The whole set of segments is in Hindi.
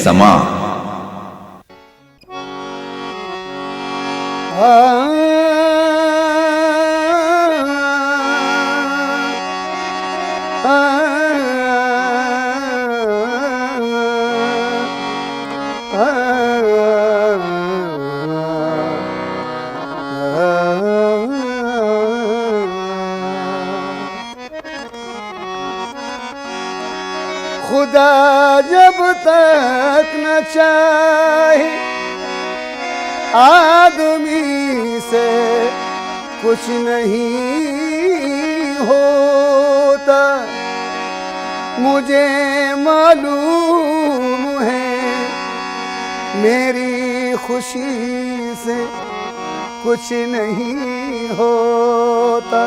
समा खुदा जब तक न चाहे आदमी से कुछ नहीं होता। मुझे मालूम है मेरी खुशी से कुछ नहीं होता।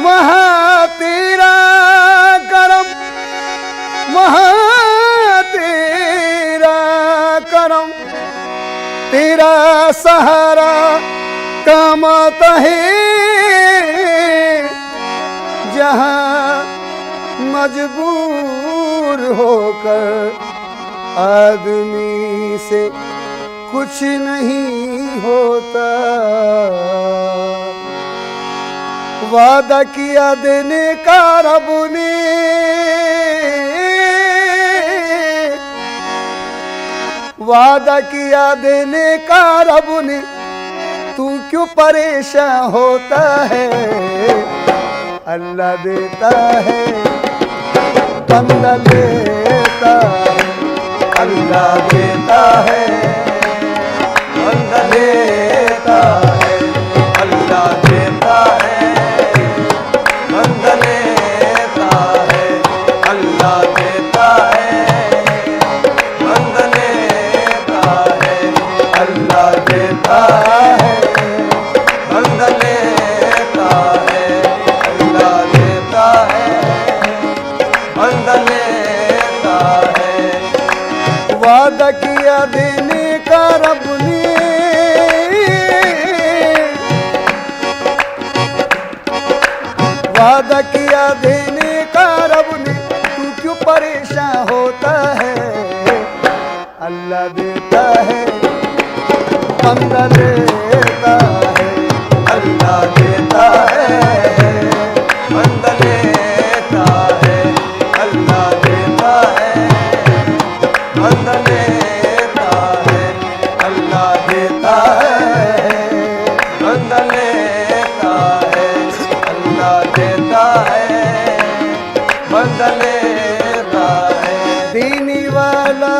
वहाँ तेरा करम, वहाँ तेरा करम, तेरा सहारा काम आता है। जहाँ मजबूर होकर आदमी से कुछ नहीं होता। वादा किया देने का रब ने, वादा किया देने का रब ने, तू क्यों परेशान होता है। अल्लाह देता है बंदा लेता है, अल्लाह देता है बंदा लेता है, अल्लाह देता है बंदा लेता है, अल्लाह देता है बंदा लेता है, अल्लाह देता है बंदा लेता है, अल्लाह देता है बंदा लेता है। वादा किया देने का रब ने, वादा किया देने का रब ने, तू क्यों परेशान होता है। अल्लाह देता है बंदा लेता है, अल्लाह देता है बंदा लेता है, अल्लाह देता है बंदा लेता है, अल्लाह देता है बंदा लेता है, अल्लाह देता है बंदा लेता है। देने वाला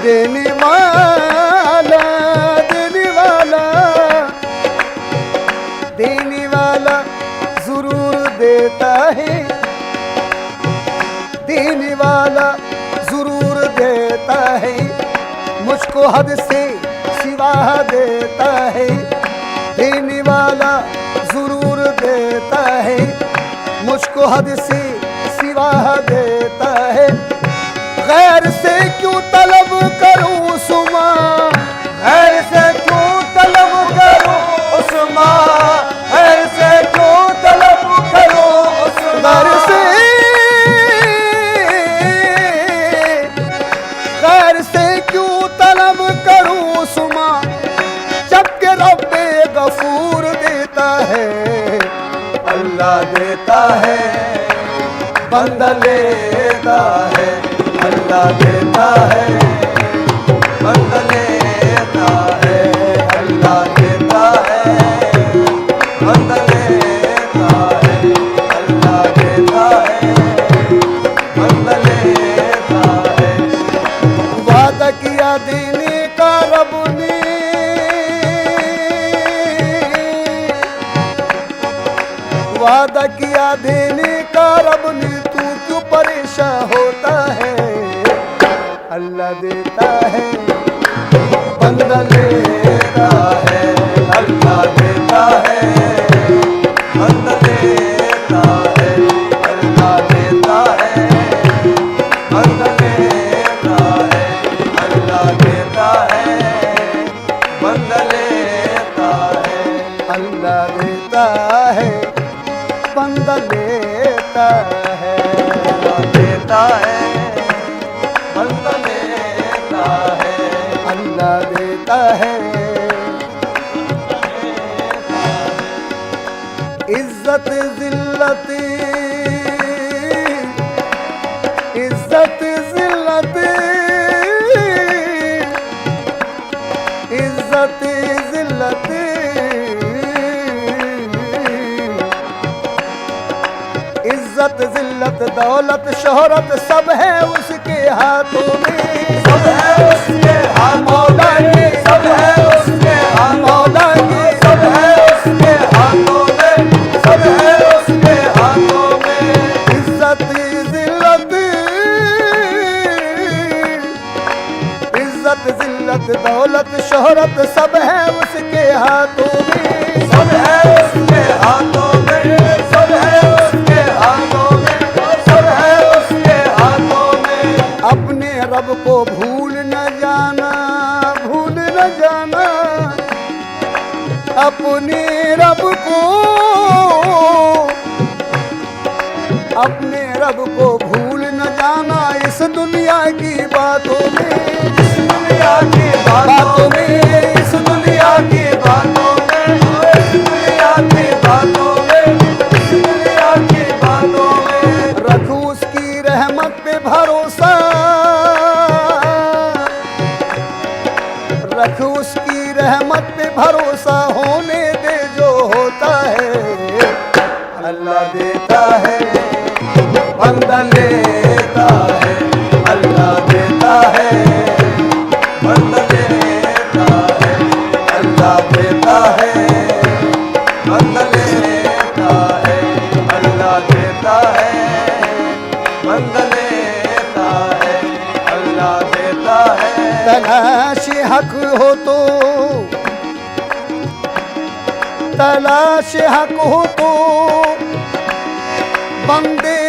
देने वाला, देने वाला, देने वाला जरूर देता है, देने वाला जरूर देता है। मुझको हद से सिवा देता है, देने वाला जरूर देता है। मुझको हद से सिवा देता है। गैर से क्यों तलब करूं उस्मा, गैर से क्यों तलब करूं उस्मा, गैर से क्यों तलब करूं उस्मा, गैर से क्यों तलब करूं उस्मा, जबकि रब्बे गफूर देता है। अल्लाह देता है बंदा लेता है, अल्लाह देता है बंदा लेता है, अल्लाह देता है बंदा लेता है, अल्लाह देता है बंदा लेता है। वादा किया देने का रब ने, वादा किया देने का रब ने, तू क्यों परेशान होता है। अल्लाह देता है बंदा लेता है, अल्लाह देता है बंदा लेता है, अल्लाह देता है बंदा लेता है, अल्लाह देता है बंदा लेता है, अल्लाह देता है बंदा लेता है। देता है बंदा लेता है। अल्लाह देता है। इज्जत जिल्लत इज्जत जिल्लत इज्जत जिल्लत इज्जत जिल्लत दौलत शोहरत सब है उसके हाथों में। सब है उसके हाथ मौला के। सब है उसके हाथ मौला के। सब है उसके हाथों में। सब है उसके हाथों में। इज्जत जिल्लत इज्जत जिल्लत दौलत शोहरत सब है उसके हाथों में। सब है उसके हाथों में। सब है उसके हाथों में। सब है उसके हाथों में। अपने रब को भूल न जाना, भूल न जाना अपने रब को, अपने रब को भूल न जाना इस दुनिया की बातों में। इस दुनिया की बातों में। इस दुनिया की बातों में। इस दुनिया की बातों में। इस दुनिया की बातों में। रख उसकी रहमत पे भरोसा, रख उसकी रहमत पे भरोसा होने दे जो होता है। अल्लाह देता है बंदा लेता है। अल्लाह देता है बंदा लेता है। अल्लाह देता है बंदा लेता है। अल्लाह देता है बंदा लेता है। अल्लाह देता है। तलाश हक हो तो, तलाश हक हो तो बंदे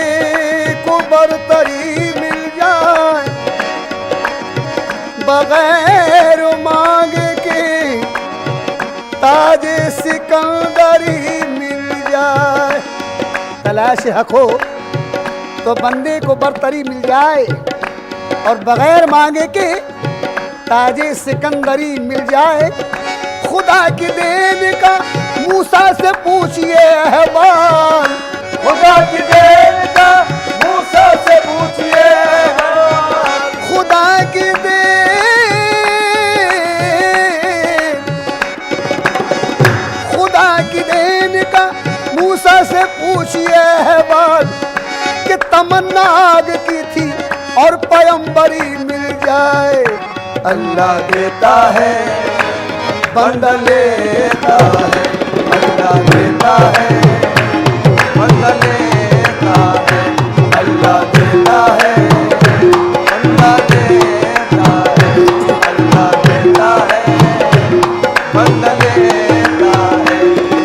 को बरतरी मिल जाए। बगैर मांगे के ताजे सिकंदरी मिल जाए। तलाश हक हो तो बंदे को बरतरी मिल जाए और बगैर मांगे के ताजे सिकंदरी मिल जाए। खुदा की देन का मूसा से पूछिए अहवाल। खुदा की देन का मूसा से पूछिए हाल। खुदा की देन, खुदा की देन का मूसा से पूछिए अहवाल कि तमन्ना आग की थी और पैगंबरी मिल जाए। अल्लाह देता है बंदा लेता है। अल्लाह देता है बंदा लेता है। अल्लाह देता है बंदा लेता है। अल्लाह देता है बंदा लेता है।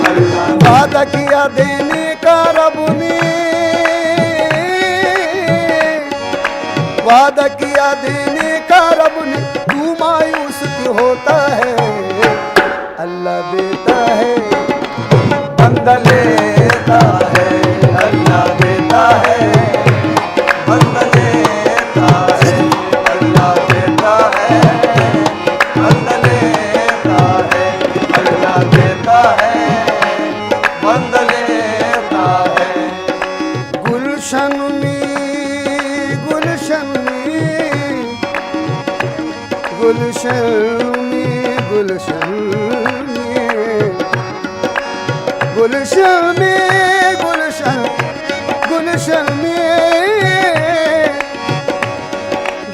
अल्लाह वादा किया देने का रब ने, वादा किया देने का रब ने तू मायूस क्यों होता है। अल्लाह देता है बंदा लेता है। अल्लाह देता है बंदा लेता है। अल्लाह देता है बंदा लेता है। अल्लाह देता है बंदा लेता है। गुलशन में, गुलशन में, गुलशन में, गुलशन में, गुलशन में, गुलशन, गुलशन में,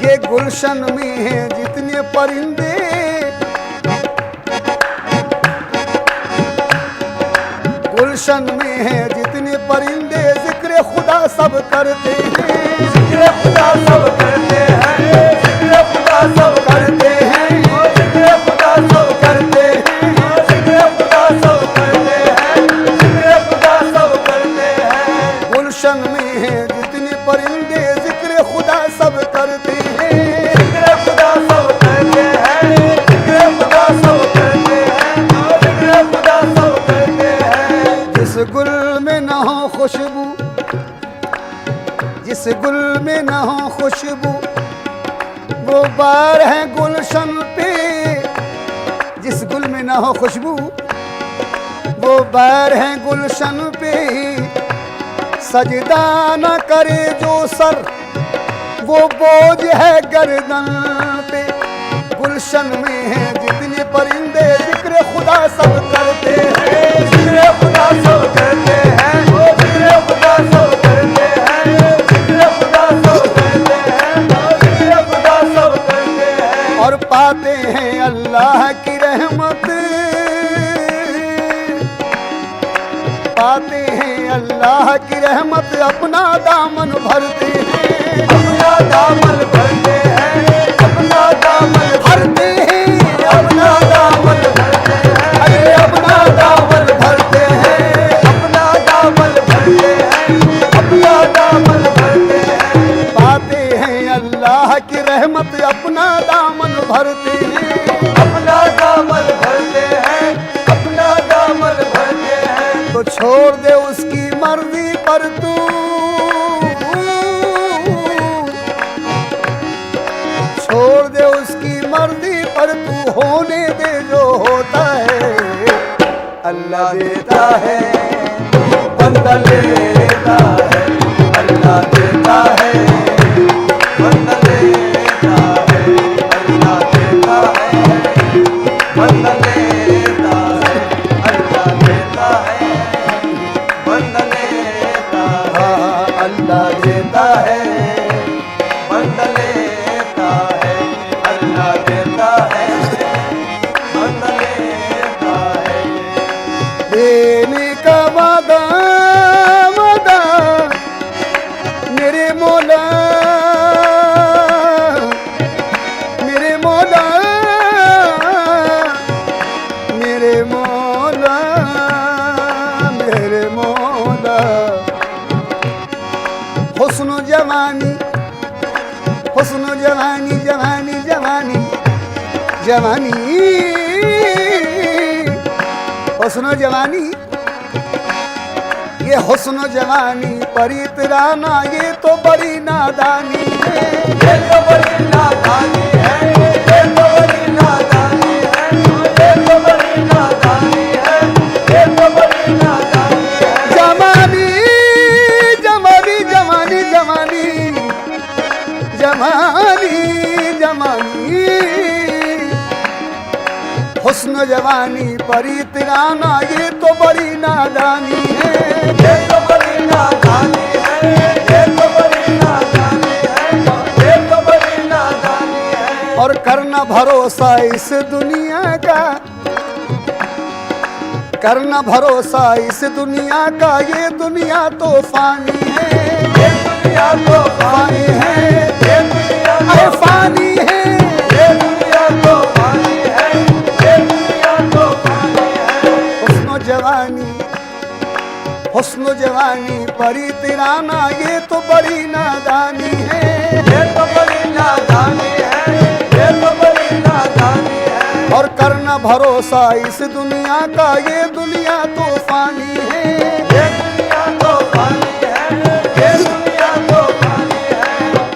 ये गुलशन में है जितने परिंदे, गुलशन में है जितने परिंदे जिक्र खुदा सब करते हैं। जिक्र खुदा सब करते हैं। जिक्र खुदा सब करते हैं। जिक्र खुदा सब करते हैं। जिक्र खुदा सब करते हैं। जिक्र खुदा सब करते हैं। गुलशन में है जितने परिंदे जिक्र खुदा सब करते हैं। जिक्र खुदा सब करते हैं। जिक्र खुदा सब करते हैं। जिक्र खुदा सब करते हैं। जिस गुल में न हो खुशबू, जिस गुल में न हो खुशबू, वो बार है गुलशन पे। जिस गुल में न हो खुशबू, वो बार है गुलशन पे। सजदा न करे जो सर, वो बोझ है गर्दन पे। गुलशन में है जितने परिंदे, जिक्र खुदा सब करते हैं। जिक्र खुदा सब करते हैं, जिक्र खुदा सब करते हैं, जिक्र खुदा सब करते हैं, जिक्र खुदा सब करते हैं। और पाते हैं अल्लाह की रहमत, पाते हैं अल्लाह की रहमत, अपना दामन भरते हैं। अपना दामन भरते हैं, अपना दामन भरते हैं, अपना दामन भरते हैं, अरे अपना दामन भरते हैं, अपना दामन भरते हैं, अपना दामन भरते हैं। पाते हैं अल्लाह की रहमत, अपना दामन भरते हैं। अपना दामन भरते हैं, अपना दामन भरते हैं। तो छोड़ दे उसकी मर्जी पर तू, छोड़ दे उसकी मर्जी पर तू, होने दे जो होता है। अल्लाह देता है, बंदा लेता है। अल्लाह देता है, बंदा लेता है। अल्लाह देता है, बंदा लेता है। अल्लाह देता है, बंदा लेता है। हाँ, अल्लाह देता है, बंदा लेता है। अल्लाह देता है, बंदा लेता है। देने का वादा वादा मेरे मौला, मेरे मौला, मेरे मौला, मेरे मौला। हुस्न जवानी, हुस्न जवानी, जवानी जवानी जवानी, हुस्न जवानी, ये हुस्न जवानी पर इतराना, ये तो बड़ी नादानी है। ये तो बड़ी नादानी है, ये तो बड़ी नादानी है, ये तो बड़ी नादानी है, ये तो बड़ी नादानी है। जवानी जवानी जवानी जवानी जवानी जवानी, हुस्न जवानी पर इतराना, ये तो बड़ी नादानी है। ये तो बड़ी नादानी है, ये तो बड़ी नादानी है, ये तो बड़ी नादानी है। और करना भरोसा इस दुनिया का, करना भरोसा इस दुनिया का, ये दुनिया तो फानी है। ये दुनिया तो फानी है, ये दुनिया अरे तो फानी है। ये दुनिया तो फानी है, ये दुनिया तो फानी है। हुस्न जवानी, हुस्न जवानी पर इतराना, ये तो बड़ी नादानी है। ये तो बड़ी नादानी है, ये तो बड़ी नादानी है। और करना भरोसा इस दुनिया का, ये दुनिया तो फानी है। ये दुनिया तो फानी है, ये दुनिया तो फानी है।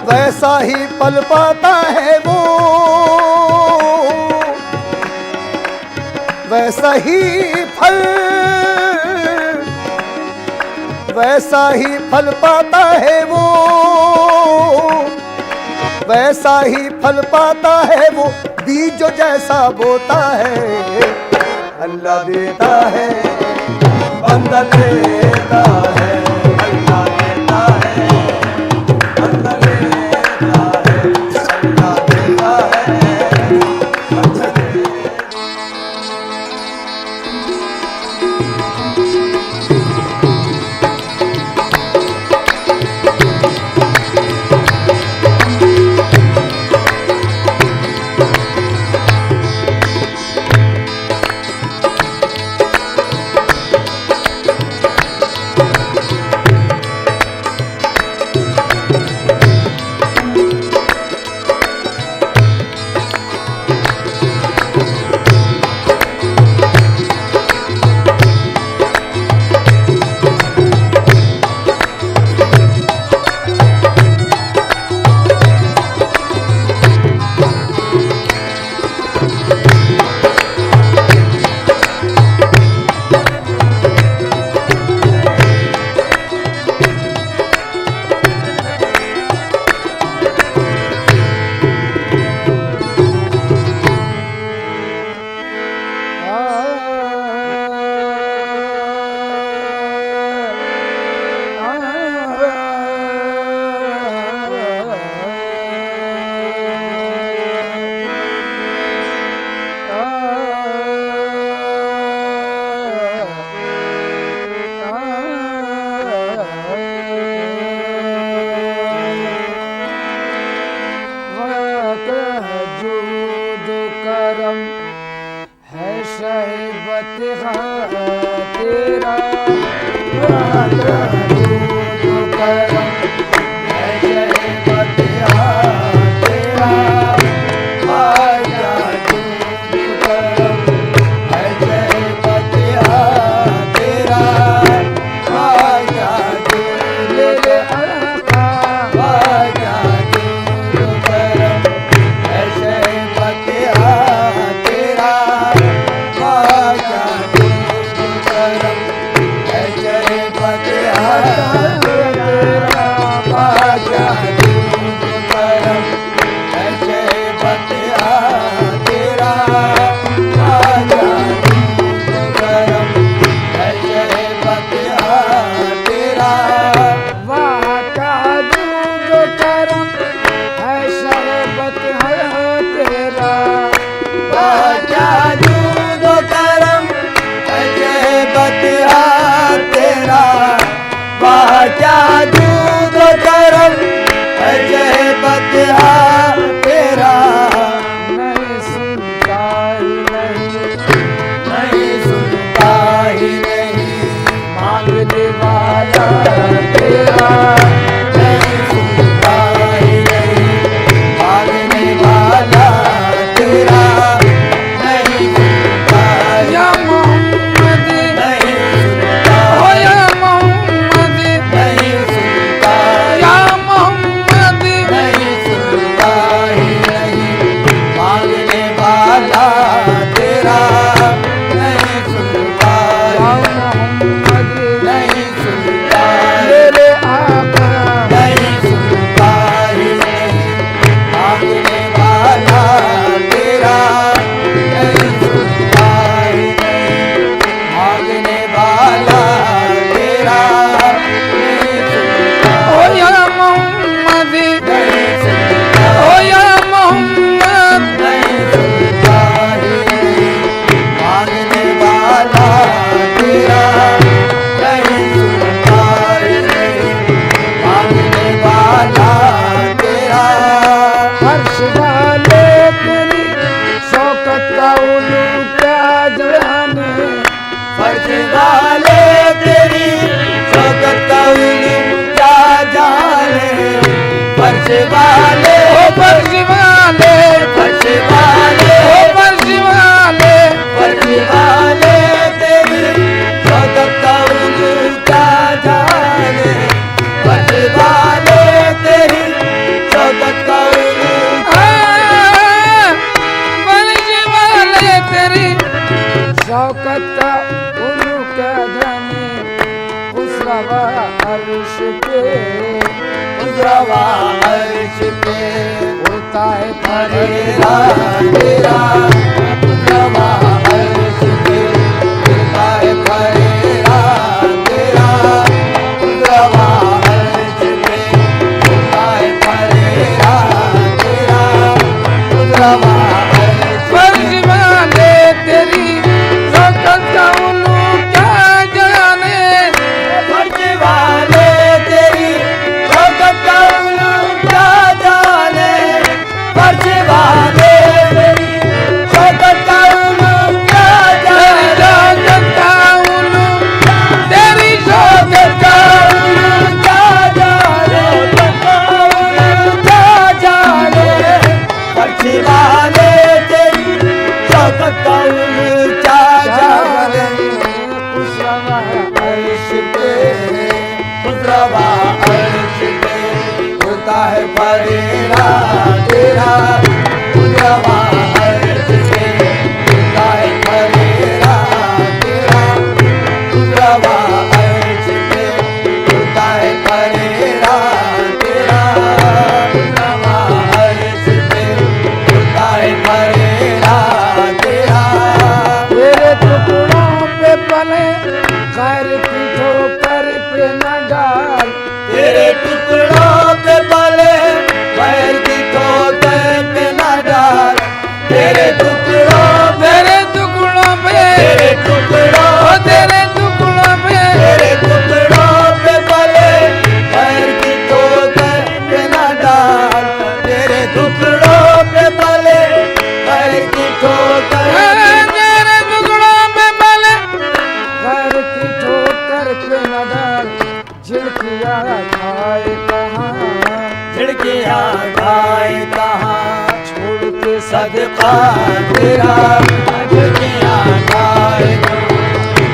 वैसा ही पल पाता है वो, वैसा ही फल, वैसा ही फल पाता है वो, वैसा ही फल पाता है वो, बीज जो जैसा बोता है। अल्लाह देता है, बंदा लेता है। अल्लाह देता है, बंदा लेता है। अल्लाह देता है, बंदा लेता है। शौकत का उनका जाने उसरवा अर्श पे उजरवा अर्श पे होता है फरेरा तेरा उजरवा अर्श पे होता है फरेरा तेरा उजरवा अर्श पे होता है फरेरा तेरा उजरवा फर्ज वाले तेरी शौकत का उल्लू क्या जाने फर्ज वाले तेरी शौकत का उल्लू क्या जाने फर्ज वाले तेरी शौकत का उल्लू क्या तेरी जाने शौकत का उल्लू तेरी शौकत का क्या जाने क्या जाने फर्ज वाले तेरी शौकत का उल्लू क्या जाने उसरवा अर्श पे उजरवा अर्श पे होता है फरेरा तेरा उजरवा अर्श पे होता है फरेरा तेरा उजरवा अर्श पे होता है फरेरा तेरा उजरवा अर्श पे होता है फरेरा तेरा तेरे टुकड़ों पे पले खैर की ठोकर पे न डाल तेरे टुकड़ों पे पले झिड़किया खाए कहाँ झिड़कियाँ खाए कहाँ छोड़ के सदका तेरा झिड़कियाँ खाए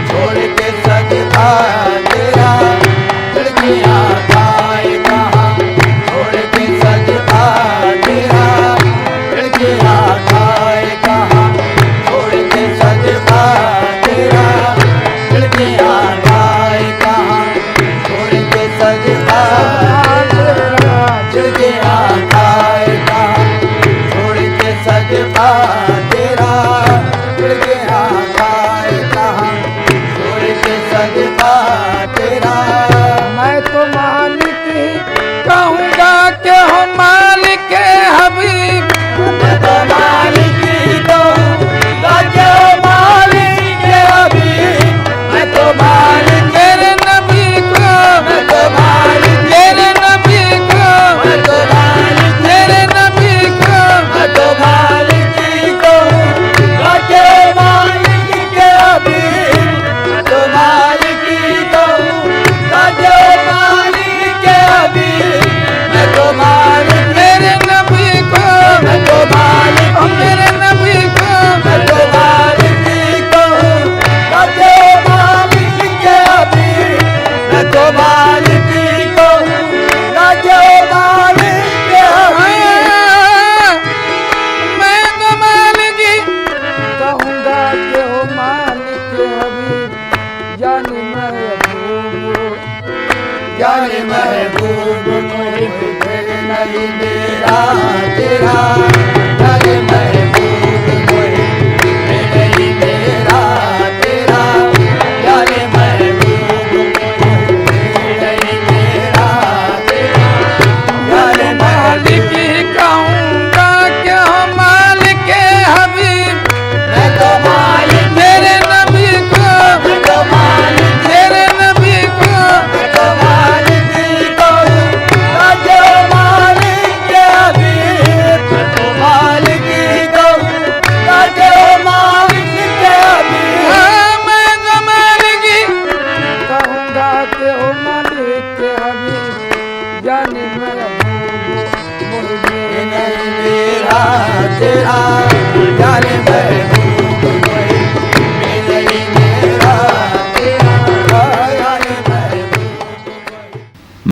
छोड़ के सदका तेरा झिड़कियाँ खाए कहाँ छोड़ के सदका तेरा झिड़कियाँ खाए कहाँ छोड़ के सदका तेरा झिड़कियाँ खाए कहाँ छोड़ के सदका झिड़कियाँ खाए कहाँ छोड़ के सदका तेरा झिड़कियाँ खाए कहाँ छोड़ के सदका तेरा मैं तो मालिक ही कहूँगा कि हो मालिक हबीब मैं तो मालिक ही कहूँगा कि मालिक हबीब मैं तो मालिक मेरे नबी को मैं तो मालिक मेरे नबी को मैं तो मालिक मेरे नबी को मैं तो मालिक ही कहूँगा कि मालिक हबीब मैं तो मालिक ही कहूँगा कि मालिक हबीब मैं तो मालिक मेरे नबी को मैं तो मालिक मेरे नबी को मैं तो मालिक ही कहूँगा कि मालिक हबीब मैं तो मालिक ही कहूँगा कि मालिक हबीब मैं तो मालिक ही कहूँगा कि हो मालिक हबीब जानी महबूब जाने महबूब मुझे नहीं मेरा तेरा जाने महबूब मुझे नहीं मेरा तेरा जाने महबूब मुझे नहीं मेरा तेरा जाने मालिक ही कहूँगा कि हो मालिक हबीब मैं तो मालिक मेरे नबी को मैं तो मालिक मेरे नबी को मैं तो मालिक ही कहूँगा कि मालिक हबीब मैं तो मालिक ही कहूँगा कि मालिक हबीब हाँ, मैं तो मालिक ही कहूँगा कि हो मालिक हबीब जाने महबूब मुझे नहीं मेरा तेरा जाने मैं